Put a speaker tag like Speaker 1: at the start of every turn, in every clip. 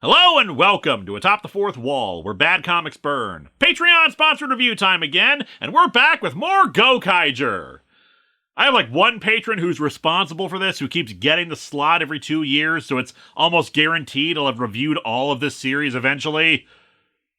Speaker 1: Hello and welcome to Atop the Fourth Wall, where bad comics burn. Patreon-sponsored review time again, and we're back with more Gokaiger. I have like one patron who's responsible for this, who keeps getting the slot every 2 years, so it's almost guaranteed I'll have reviewed all of this series eventually.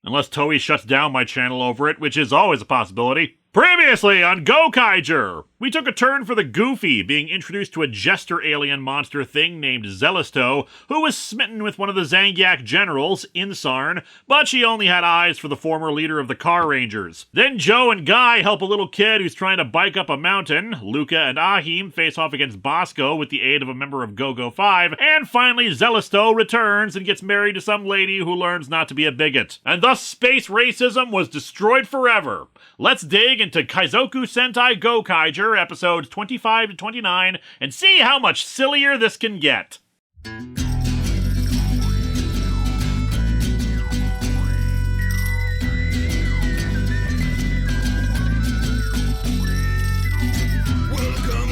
Speaker 1: Unless Toei shuts down my channel over it, which is always a possibility. Previously on Gokaiger, we took a turn for the goofy, being introduced to a jester alien monster thing named Zellisto, who was smitten with one of the Zangiak generals, Insarn, but she only had eyes for the former leader of the Car Rangers. Then Joe and Guy help a little kid who's trying to bike up a mountain, Luca and Ahim face off against Bosco with the aid of a member of Go-Go 5, and finally Zellisto returns and gets married to some lady who learns not to be a bigot. And thus space racism was destroyed forever. Let's dig into Kaizoku Sentai Gokaiger, episodes 25 to 29, and see how much sillier this can get.
Speaker 2: Welcome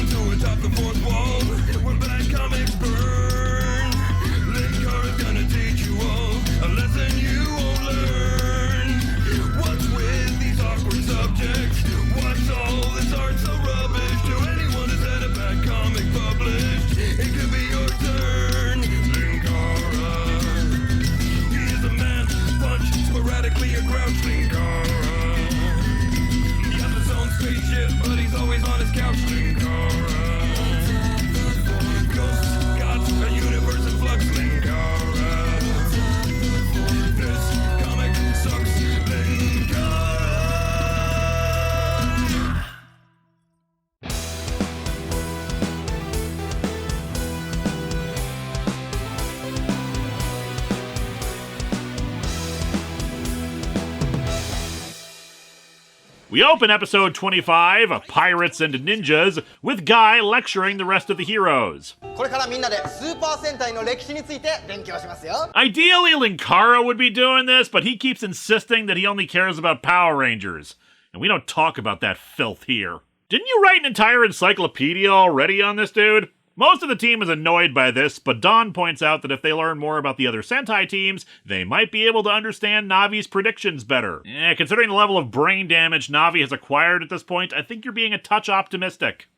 Speaker 2: to Atop the Fourth Wall, where bad comics burn. Linkara's gonna teach you all a lesson you won't learn. What's with these awkward subjects? What's all this art so rubbish? To anyone who's had a bad comic published, it could be your turn. Linkara, he is a man, punch, sporadically a grouch. Linkara, he has his own spaceship, but he's always on his couch. Linkara, ghosts, gods, a universe in flux. Linkara, this comic sucks. Linkara.
Speaker 1: We open episode 25, Pirates and Ninjas, with Guy lecturing the rest of the heroes.
Speaker 3: これからみんなでスーパー戦隊の歴史について勉強しますよ。
Speaker 1: Ideally, Linkara would be doing this, but he keeps insisting that he only cares about Power Rangers. And we don't talk about that filth here. Didn't you write an entire encyclopedia already on this dude? Most of the team is annoyed by this, but Dawn points out that if they learn more about the other Sentai teams, they might be able to understand Navi's predictions better. Considering the level of brain damage Navi has acquired at this point, I think you're being a touch optimistic.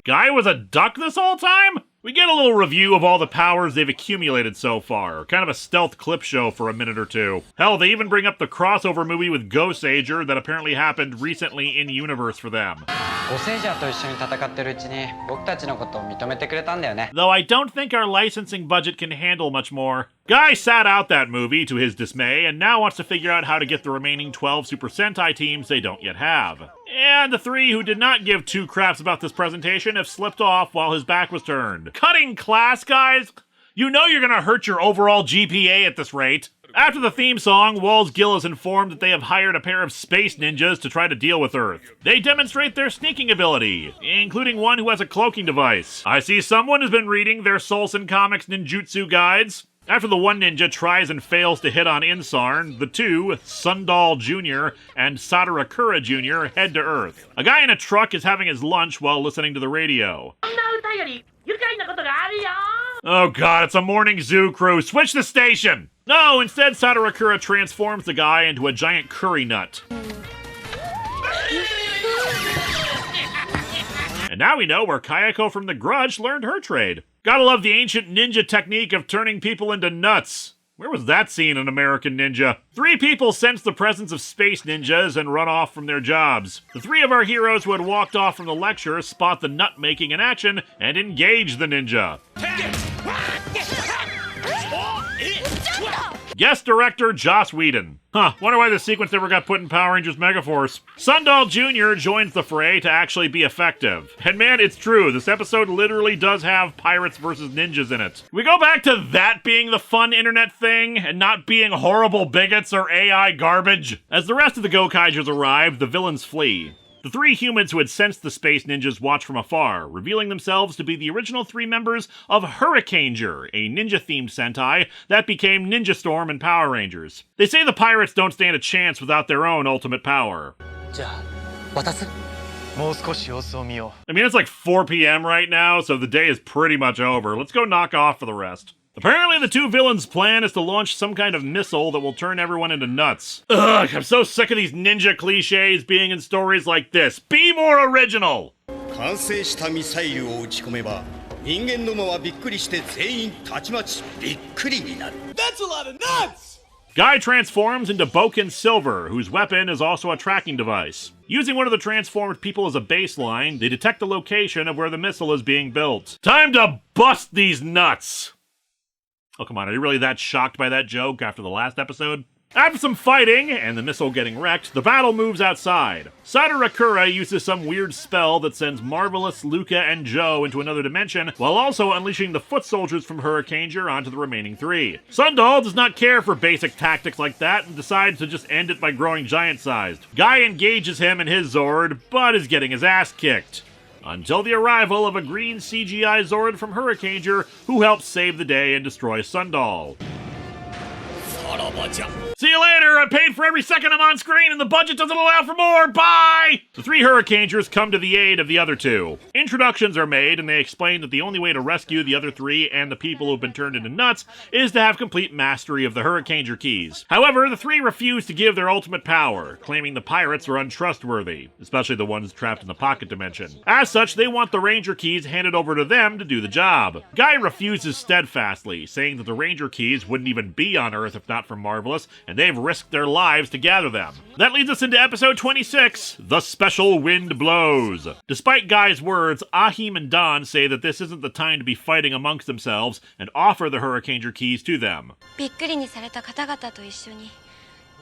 Speaker 1: Guy was a duck this whole time? We get a little review of all the powers they've accumulated so far, kind of a stealth clip show for a minute or two. Hell, they even bring up the crossover movie with Gokaiger that apparently happened recently in-universe for them. Though I don't think our licensing budget can handle much more. Guy sat out that movie, to his dismay, and now wants to figure out how to get the remaining 12 Super Sentai teams they don't yet have. And the 3 who did not give 2 craps about this presentation have slipped off while his back was turned. Cutting class, guys? You know you're gonna hurt your overall GPA at this rate. After the theme song, Walls Gill is informed that they have hired a pair of space ninjas to try to deal with Earth. They demonstrate their sneaking ability, including one who has a cloaking device. I see someone has been reading their Soulson Comics ninjutsu guides. After the one ninja tries and fails to hit on Insarn, the 2, Sundal Jr. and Sadarakura Jr. head to Earth. A guy in a truck is having his lunch while listening to the radio. Oh god, it's a morning zoo crew. Switch the station! No, instead Sadarakura transforms the guy into a giant curry nut. And now we know where Kayako from The Grudge learned her trade. Gotta love the ancient ninja technique of turning people into nuts. Where was that seen in American Ninja? 3 people sense the presence of space ninjas and run off from their jobs. The 3 of our heroes who had walked off from the lecture spot the nut making in action and engage the ninja. Guest director Joss Whedon. Wonder why this sequence never got put in Power Rangers Megaforce. Sundal Jr. joins the fray to actually be effective. And man, it's true, this episode literally does have pirates versus ninjas in it. We go back to that being the fun internet thing, and not being horrible bigots or AI garbage. As the rest of the Gokaigers arrive, the villains flee. The 3 humans who had sensed the space ninjas watch from afar, revealing themselves to be the original 3 members of Hurricanger, a ninja-themed Sentai that became Ninja Storm and Power Rangers. They say the pirates don't stand a chance without their own ultimate power. I mean, it's like 4 p.m. right now, so the day is pretty much over. Let's go knock off for the rest. Apparently the two villains' plan is to launch some kind of missile that will turn everyone into nuts. Ugh, I'm so sick of these ninja cliches being in stories like this. Be more original!
Speaker 4: 完成したミサイルを撃ち込めば人間どもはびっくりして全員たちまちびっくりになる
Speaker 3: That's a lot of nuts!
Speaker 1: Guy transforms into Boken Silver, whose weapon is also a tracking device. Using one of the transformed people as a baseline, they detect the location of where the missile is being built. Time to bust these nuts! Oh, come on, are you really that shocked by that joke after the last episode? After some fighting, and the missile getting wrecked, the battle moves outside. Sadarakura uses some weird spell that sends Marvelous, Luca, and Joe into another dimension, while also unleashing the foot soldiers from Hurricanger onto the remaining three. Sundoll does not care for basic tactics like that, and decides to just end it by growing giant-sized. Guy engages him in his Zord, but is getting his ass kicked. Until the arrival of a green CGI Zord from Hurricanger, who helps save the day and destroy Sundoll. See you later! I paid for every second I'm on screen and the budget doesn't allow for more! Bye! The three Hurricangers come to the aid of the other two. Introductions are made and they explain that the only way to rescue the other three and the people who've been turned into nuts is to have complete mastery of the Hurricanger keys. However, the three refuse to give their ultimate power, claiming the pirates are untrustworthy, especially the ones trapped in the pocket dimension. As such, they want the Ranger keys handed over to them to do the job. Guy refuses steadfastly, saying that the Ranger keys wouldn't even be on Earth if not for Marvelous, and they've risked their lives to gather them. That leads us into episode 26, The Special Wind Blows. Despite Guy's words, Ahim and Don say that this isn't the time to be fighting amongst themselves and offer the Hurricanger keys to them.
Speaker 5: びっくりにされた方々と一緒に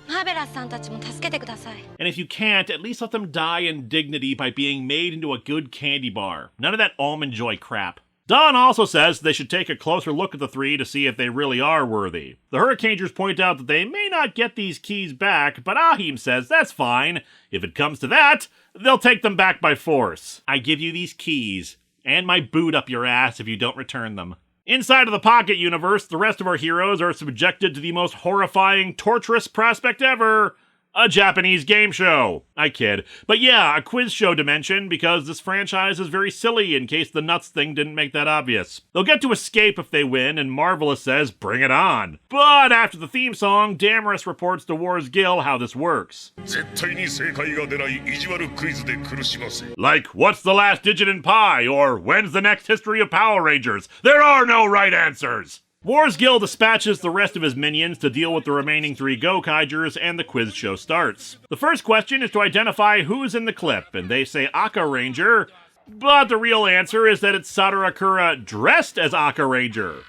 Speaker 5: マーベラスさんたちも助けてください
Speaker 1: And if you can't, at least let them die in dignity by being made into a good candy bar. None of that Almond Joy crap. Don also says they should take a closer look at the three to see if they really are worthy. The Hurricangers point out that they may not get these keys back, but Ahim says that's fine. If it comes to that, they'll take them back by force. I give you these keys, and my boot up your ass if you don't return them. Inside of the Pocket Universe, the rest of our heroes are subjected to the most horrifying, torturous prospect ever. A Japanese game show. I kid. But yeah, a quiz show dimension, because this franchise is very silly in case the nuts thing didn't make that obvious. They'll get to escape if they win, and Marvelous says, bring it on. But after the theme song, Damaris reports to Wars Gill how this works.
Speaker 2: 絶対に正解が出ない意地悪クイズで苦しませ
Speaker 1: Like, what's the last digit in pi? Or, when's the next history of Power Rangers? There are no right answers! Wars Gill dispatches the rest of his minions to deal with the remaining three Gokaigers, and the quiz show starts. The first question is to identify who's in the clip, and they say Abaranger, but the real answer is that it's Sadarakura dressed as Abaranger.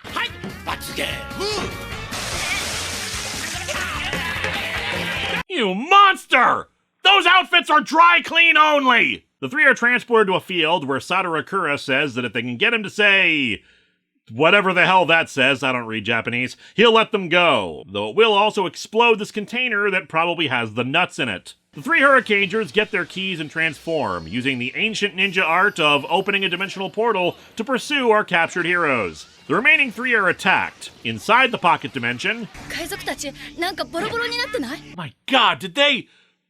Speaker 1: You monster! Those outfits are dry clean only! The three are transported to a field where Sadarakura says that if they can get him to say whatever the hell that says, I don't read Japanese, he'll let them go, though it will also explode this container that probably has the nuts in it. The three Hurricangers get their keys and transform, using the ancient ninja art of opening a dimensional portal to pursue our captured heroes. The remaining three are attacked. Inside the pocket dimension...
Speaker 5: 海賊たちなんかボロボロになってない
Speaker 1: My god, did they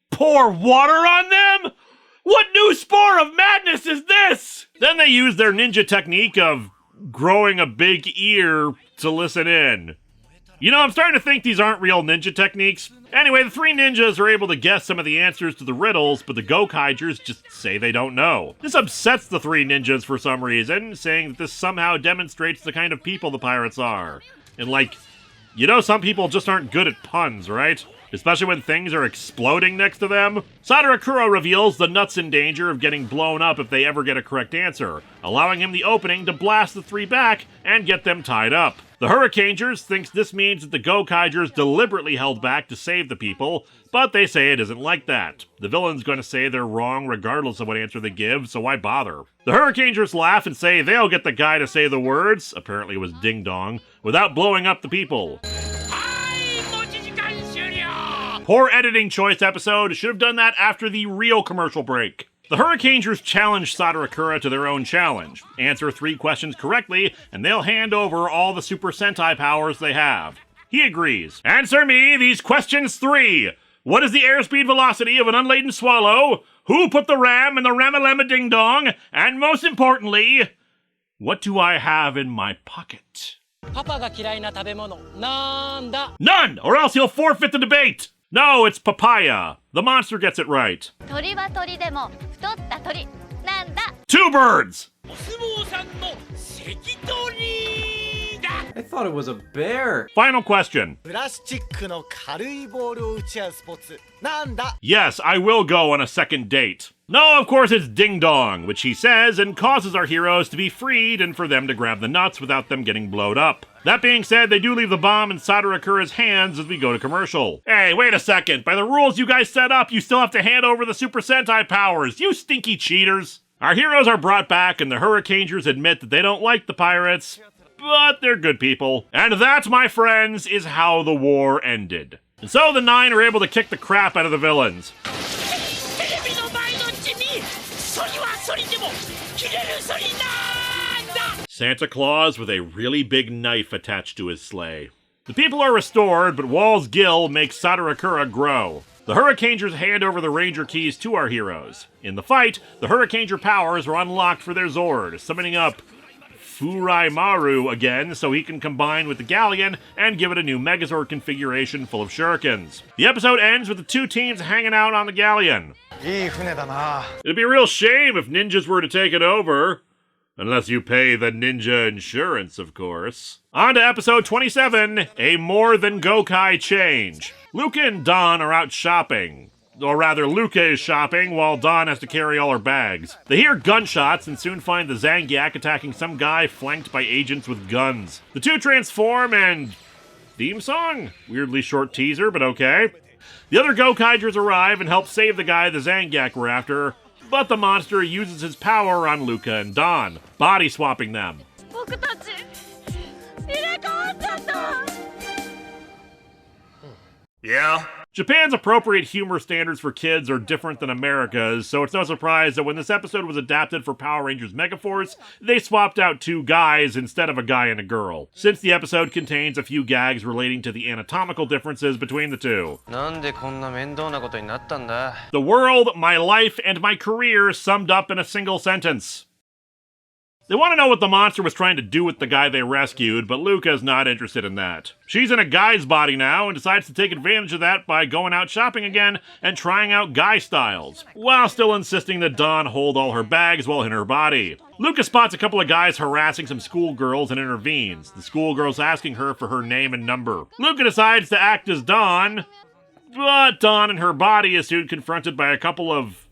Speaker 1: pour water on them? What new spore of madness is this? Then they use their ninja technique of growing a big ear to listen in. You know, I'm starting to think these aren't real ninja techniques. Anyway, the three ninjas are able to guess some of the answers to the riddles, but the Gokaigers just say they don't know. This upsets the three ninjas for some reason, saying that this somehow demonstrates the kind of people the pirates are. And like, you know, some people just aren't good at puns, right? Especially when things are exploding next to them. Sadarakura reveals the nuts in danger of getting blown up if they ever get a correct answer, allowing him the opening to blast the three back and get them tied up. The Hurricangers thinks this means that the Gokaigers deliberately held back to save the people, but they say it isn't like that. The villain's going to say they're wrong regardless of what answer they give, so why bother? The Hurricangers laugh and say they'll get the guy to say the words, apparently it was Ding Dong, without blowing up the people. Poor editing choice episode, should have done that after the real commercial break. The Hurricangers challenge Sadarakura to their own challenge. Answer 3 questions correctly, and they'll hand over all the Super Sentai powers they have. He agrees. Answer me these questions 3. What is the airspeed velocity of an unladen swallow? Who put the ram in the Ramalama Ding Dong? And most importantly, what do I have in my pocket? None, or else he'll forfeit the debate! No, it's papaya. The monster gets it right.
Speaker 5: 鳥は鳥でも太った鳥なんだ
Speaker 1: Two birds!
Speaker 6: I thought it was a bear.
Speaker 1: Final question.
Speaker 3: プラスチックの軽いボールを打ち合うスポーツなんだ
Speaker 1: Yes, I will go on a second date. No, of course it's Ding Dong, which he says and causes our heroes to be freed and for them to grab the nuts without them getting blowed up. That being said, they do leave the bomb in Sadarakura's hands as we go to commercial. Hey, wait a second. By the rules you guys set up, you still have to hand over the Super Sentai powers, you stinky cheaters. Our heroes are brought back and the Hurricangers admit that they don't like the pirates, but they're good people. And that, my friends, is how the war ended. And so the Nine are able to kick the crap out of the villains. Santa Claus with a really big knife attached to his sleigh. The people are restored, but Wall's Gill makes Sadarakura grow. The Hurricangers hand over the Ranger keys to our heroes. In the fight, the Hurricanger powers are unlocked for their Zord, summoning up Furaimaru again so he can combine with the Galleon and give it a new Megazord configuration full of shurikens. The episode ends with the two teams hanging out on the Galleon.
Speaker 3: いい船だな
Speaker 1: It'd be a real shame if ninjas were to take it over. Unless you pay the ninja insurance, of course. On to episode 27, a more than Gokai change. Luca and Don are out shopping. Or rather, Luca is shopping while Don has to carry all her bags. They hear gunshots and soon find the Zangiak attacking some guy flanked by agents with guns. The two transform and... theme song? Weirdly short teaser, but okay. The other Gokaigers arrive and help save the guy the Zangiak were after, but the monster uses his power on Luca and Don, body swapping them.
Speaker 5: 僕たち入れ替わっちゃった
Speaker 1: Yeah? Japan's appropriate humor standards for kids are different than America's, so it's no surprise that when this episode was adapted for Power Rangers Megaforce, they swapped out two guys instead of a guy and a girl, since the episode contains a few gags relating to the anatomical differences between the two.
Speaker 7: なんでこんな面倒なことになったんだ
Speaker 1: The world, my life, and my career summed up in a single sentence. They want to know what the monster was trying to do with the guy they rescued, but Luca's not interested in that. She's in a guy's body now and decides to take advantage of that by going out shopping again and trying out guy styles, while still insisting that Dawn hold all her bags while in her body. Luca spots a couple of guys harassing some schoolgirls and intervenes, the schoolgirls asking her for her name and number. Luca decides to act as Dawn, but Dawn in her body is soon confronted by a couple of...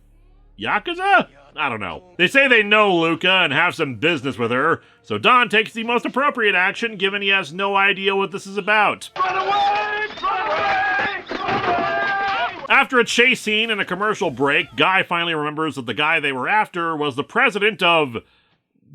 Speaker 1: Yakuza? I don't know. They say they know Luca and have some business with her, so Don takes the most appropriate action given he has no idea what this is about.
Speaker 2: Run away! Run away! Run away!
Speaker 1: After a chase scene and a commercial break, Guy finally remembers that the guy they were after was the president of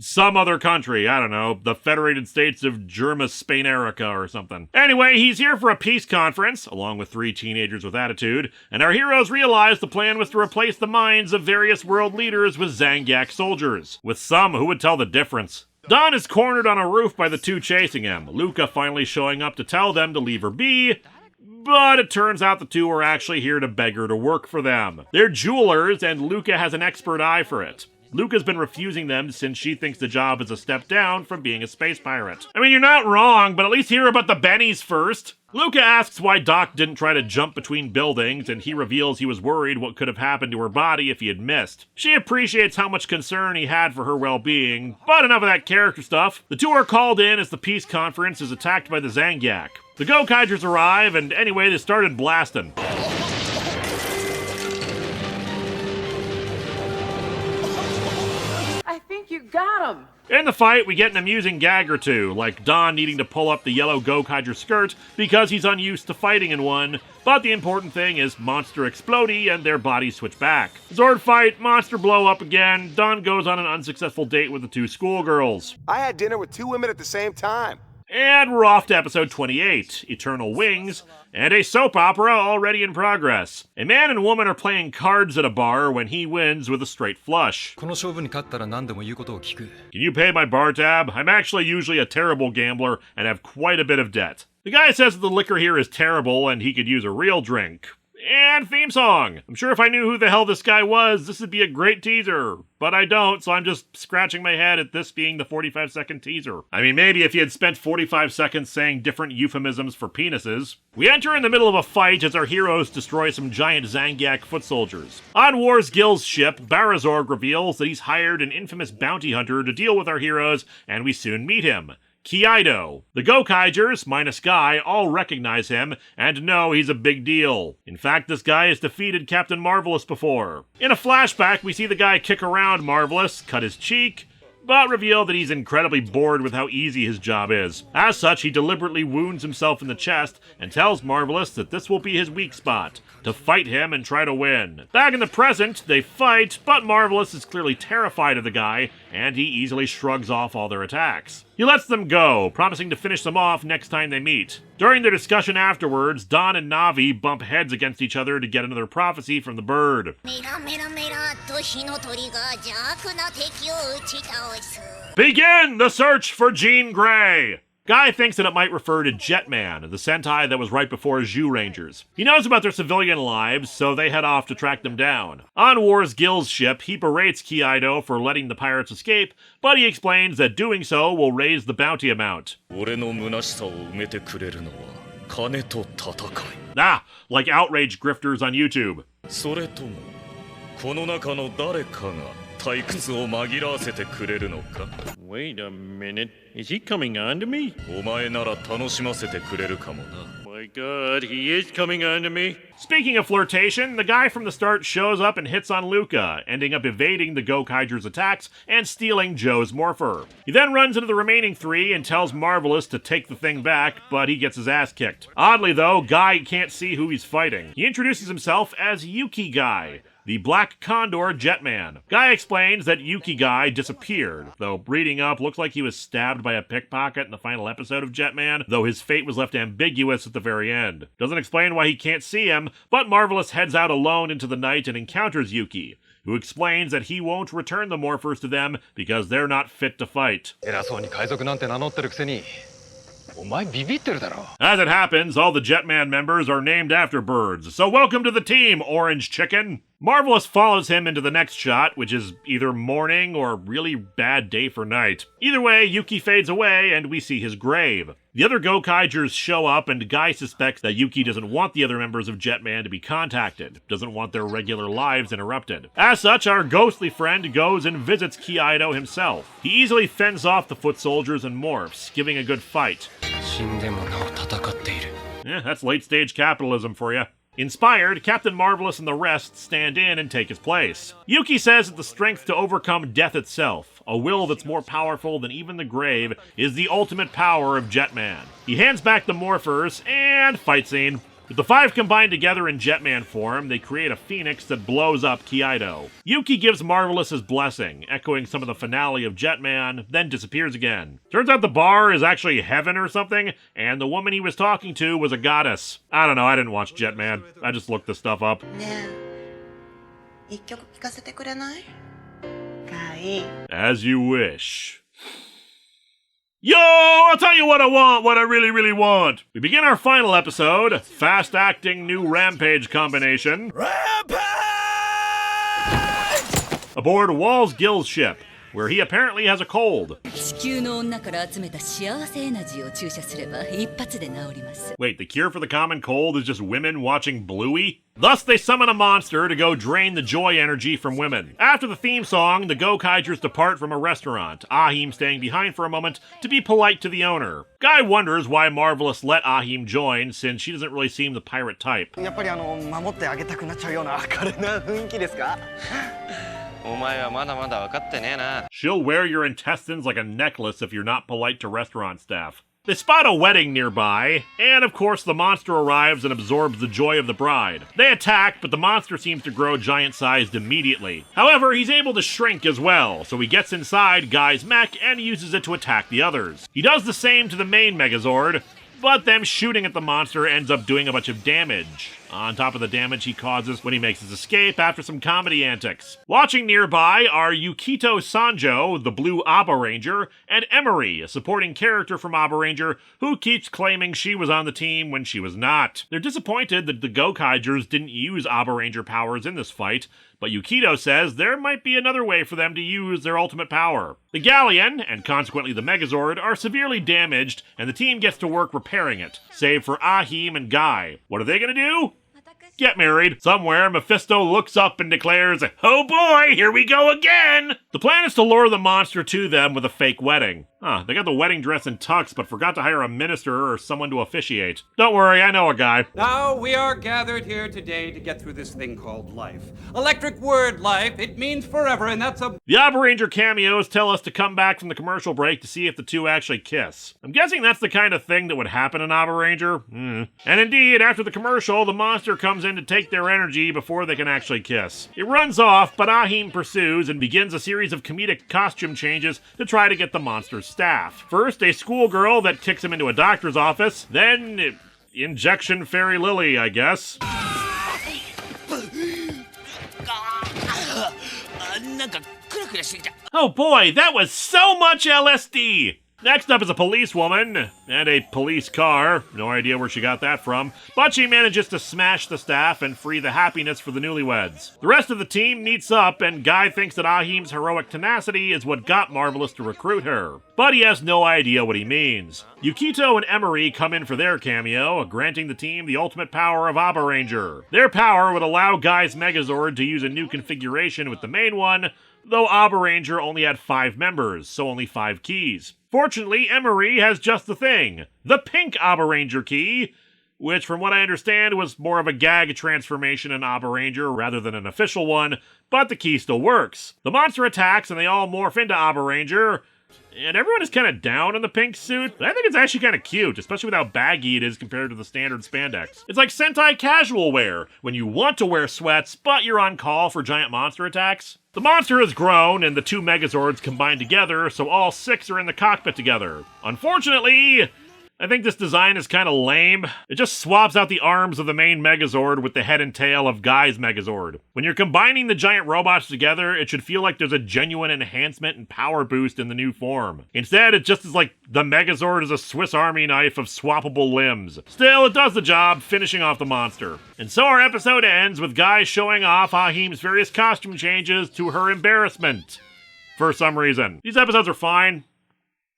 Speaker 1: some other country. I don't know, the Federated States of Germa Spainerica or something. Anyway, he's here for a peace conference, along with three teenagers with attitude, and our heroes realize the plan was to replace the minds of various world leaders with Zangiak soldiers, with some who would tell the difference. Don is cornered on a roof by the two chasing him, Luca finally showing up to tell them to leave her be, but it turns out the two are actually here to beg her to work for them. They're jewelers, and Luca has an expert eye for it. Luca's been refusing them since she thinks the job is a step down from being a space pirate. I mean, you're not wrong, but at least hear about the bennies first. Luca asks why Doc didn't try to jump between buildings, and he reveals he was worried what could have happened to her body if he had missed. She appreciates how much concern he had for her well-being, but enough of that character stuff. The two are called in as the peace conference is attacked by the Zangiak. The Gokaigers arrive, and anyway, they started blasting.
Speaker 8: I think you got him.
Speaker 1: In the fight, we get an amusing gag or two, like Don needing to pull up the yellow Gokaiger skirt because he's unused to fighting in one, but the important thing is monster explodey and their bodies switch back. Zord fight, monster blow up again, Don goes on an unsuccessful date with the two schoolgirls.
Speaker 9: I had dinner with two women at the same time.
Speaker 1: And we're off to episode 28, Eternal Wings, and a soap opera already in progress. A man and woman are playing cards at a bar when he wins with a straight flush.
Speaker 7: この勝負に勝ったら何でも言うことを聞く
Speaker 1: Can you pay my bar tab? I'm actually usually a terrible gambler and have quite a bit of debt. The guy says that the liquor here is terrible and he could use a real drink. and theme song. I'm sure if I knew who the hell this guy was, this would be a great teaser. But I don't, so I'm just scratching my head at this being the 45-second teaser. I mean, maybe if he had spent 45 seconds saying different euphemisms for penises. We enter in the middle of a fight as our heroes destroy some giant Zangiak foot soldiers. On War's Guild's ship, Barazorg reveals that he's hired an infamous bounty hunter to deal with our heroes, and we soon meet him. Kaido. The Gokaigers, minus Guy, all recognize him and know he's a big deal. In fact, this guy has defeated Captain Marvelous before. In a flashback, we see the guy kick around Marvelous, cut his cheek, but reveal that he's incredibly bored with how easy his job is. As such, he deliberately wounds himself in the chest and tells Marvelous that this will be his weak spot, to fight him and try to win. Back in the present, they fight, but Marvelous is clearly terrified of the guy, and he easily shrugs off all their attacks. He lets them go, promising to finish them off next time they meet. During their discussion afterwards, Don and Navi bump heads against each other to get another prophecy from the bird. Begin the search for Jean Grey! Guy thinks that it might refer to Jetman, the Sentai that was right before Hurricangers. He knows about their civilian lives, so they head off to track them down. On War's Guild's ship, he berates Kaido for letting the pirates escape, but he explains that doing so will raise the bounty amount. Ah, like outrage grifters on YouTube.
Speaker 8: Wait a minute, is he coming on to me? My god, he is coming on to me.
Speaker 1: Speaking of flirtation, the guy from the start shows up and hits on Luca, ending up evading the Gokaiger's attacks and stealing Joe's morpher. He then runs into the remaining three and tells Marvelous to take the thing back, but he gets his ass kicked. Oddly though, Guy can't see who he's fighting. He introduces himself as Yuki Guy, the Black Condor Jetman. Guy explains that Yuki Guy disappeared, though reading up looks like he was stabbed by a pickpocket in the final episode of Jetman, though his fate was left ambiguous at the very end. Doesn't explain why he can't see him, but Marvelous heads out alone into the night and encounters Yuki, who explains that he won't return the morphers to them because they're not fit to fight. As it happens, all the Jetman members are named after birds, so welcome to the team, Orange Chicken! Marvelous follows him into the next shot, which is either morning or really bad day for night. Either way, Yuki fades away and we see his grave. The other Gokaigers show up and Guy suspects that Yuki doesn't want the other members of Jetman to be contacted, doesn't want their regular lives interrupted. As such, our ghostly friend goes and visits Kaido himself. He easily fends off the foot soldiers and morphs, giving a good fight. Yeah, that's late-stage capitalism for you. Inspired, Captain Marvelous and the rest stand in and take his place. Yuki says that the strength to overcome death itself, a will that's more powerful than even the grave, is the ultimate power of Jetman. He hands back the morphers, and fight scene. With the five combined together in Jetman form, they create a phoenix that blows up Kaido. Yuki gives Marvelous his blessing, echoing some of the finale of Jetman, then disappears again. Turns out the bar is actually heaven or something, and the woman he was talking to was a goddess. I don't know, I didn't watch Jetman. I just looked this stuff up. As you wish. Yo, I'll tell you what I want, what I really, really want. We begin our final episode, fast-acting new Rampage combination. Rampage! Aboard Wall's Guild ship, where he apparently has a cold. Wait, the cure for the common cold is just women watching Bluey? Thus, they summon a monster to go drain the joy energy from women. After the theme song, the Gokaigers depart from a restaurant, Ahim staying behind for a moment to be polite to the owner. Guy wonders why Marvelous let Ahim join, since she doesn't really seem the pirate type. She'll wear your intestines like a necklace if you're not polite to restaurant staff. They spot a wedding nearby, and of course the monster arrives and absorbs the joy of the bride. They attack, but the monster seems to grow giant-sized immediately. However, he's able to shrink as well, so he gets inside Guy's mech and uses it to attack the others. He does the same to the main Megazord, but them shooting at the monster ends up doing a bunch of damage. on top of the damage he causes when he makes his escape after some comedy antics. Watching nearby are Yukito Sanjo, the blue Abaranger, and Emery, a supporting character from Abaranger who keeps claiming she was on the team when she was not. They're disappointed that the Gokaigers didn't use Abaranger powers in this fight, but Yukito says there might be another way for them to use their ultimate power. The Galleon, and consequently the Megazord, are severely damaged, and the team gets to work repairing it, save for Ahim and Guy. What are they gonna do? Get married. Somewhere, Mephisto looks up and declares, "Oh boy, here we go again!" The plan is to lure the monster to them with a fake wedding. They got the wedding dress and tux, but forgot to hire a minister or someone to officiate. Don't worry, I know a guy.
Speaker 10: Now we are gathered here today to get through this thing called life. Electric word life, it means forever, and that's a...
Speaker 1: The Abaranger cameos tell us to come back from the commercial break to see if the two actually kiss. I'm guessing that's the kind of thing that would happen in Abaranger. And indeed, after the commercial, the monster comes in to take their energy before they can actually kiss. It runs off, but Ahim pursues and begins a series of comedic costume changes to try to get the monster's staff. First, a schoolgirl that kicks him into a doctor's office, then injection fairy Lily, I guess. Oh boy, that was so much LSD! Next up is a policewoman, and a police car. No idea where she got that from, but she manages to smash the staff and free the happiness for the newlyweds. The rest of the team meets up, and Guy thinks that Ahim's heroic tenacity is what got Marvelous to recruit her. But he has no idea what he means. Yukito and Emery come in for their cameo, granting the team the ultimate power of Abaranger. Their power would allow Guy's Megazord to use a new configuration with the main one, though Abaranger only had 5 members, so only 5 keys. Fortunately, Emery has just the thing, the pink Abaranger key, which from what I understand was more of a gag transformation in Abaranger rather than an official one, but the key still works. The monster attacks and they all morph into Abaranger, and everyone is kind of down in the pink suit, but I think it's actually kind of cute, especially with how baggy it is compared to the standard spandex. It's like Sentai casual wear, when you want to wear sweats, but you're on call for giant monster attacks. The monster has grown, and the 2 Megazords combine together, so all 6 are in the cockpit together. Unfortunately, I think this design is kind of lame. It just swaps out the arms of the main Megazord with the head and tail of Guy's Megazord. When you're combining the giant robots together, it should feel like there's a genuine enhancement and power boost in the new form. Instead, it just is like the Megazord is a Swiss Army knife of swappable limbs. Still, it does the job, finishing off the monster. And so our episode ends with Guy showing off Ahim's various costume changes to her embarrassment. For some reason. These episodes are fine.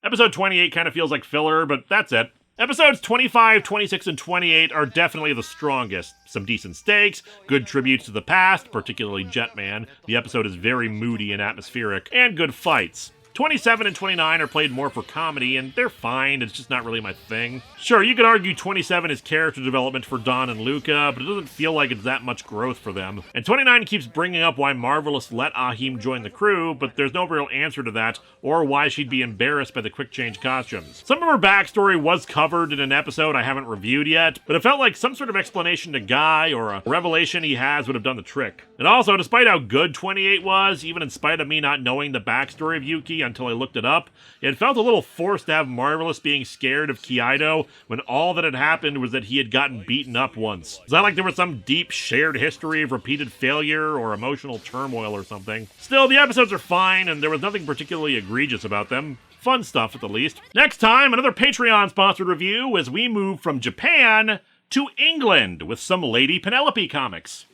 Speaker 1: Episode 28 kind of feels like filler, but that's it. Episodes 25, 26, and 28 are definitely the strongest. Some decent stakes, good tributes to the past, particularly Jetman. The episode is very moody and atmospheric, and good fights. 27 and 29 are played more for comedy, and they're fine, it's just not really my thing. Sure, you could argue 27 is character development for Don and Luca, but it doesn't feel like it's that much growth for them. And 29 keeps bringing up why Marvelous let Ahim join the crew, but there's no real answer to that, or why she'd be embarrassed by the quick change costumes. Some of her backstory was covered in an episode I haven't reviewed yet, but it felt like some sort of explanation to Guy, or a revelation he has would have done the trick. And also, despite how good 28 was, even in spite of me not knowing the backstory of Yuki until I looked it up, it felt a little forced to have Marvelous being scared of Kaido when all that had happened was that he had gotten beaten up once. Is that like there was some deep shared history of repeated failure or emotional turmoil or something? Still, the episodes are fine and there was nothing particularly egregious about them. Fun stuff at the least. Next time, another Patreon-sponsored review as we move from Japan to England with some Lady Penelope comics.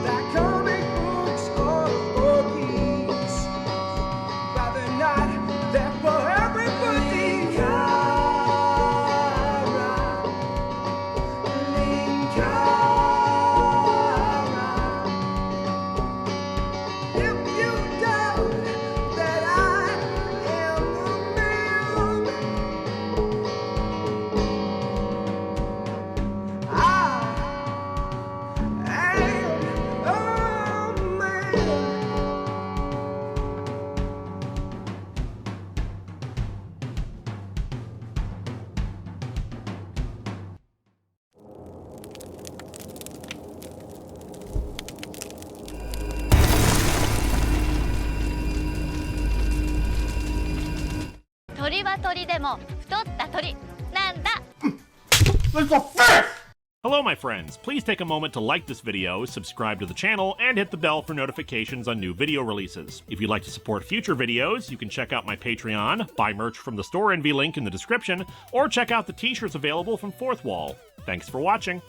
Speaker 2: That comic books
Speaker 5: 鳥は鳥でも太った鳥なんだ。
Speaker 1: Hello, my friends. Please take a moment to like this video, subscribe to the channel, and hit the bell for notifications on new video releases. If you'd like to support future videos, you can check out my Patreon, buy merch from the store envy link in the description, or check out the t-shirts available from Fourth Wall. Thanks for watching.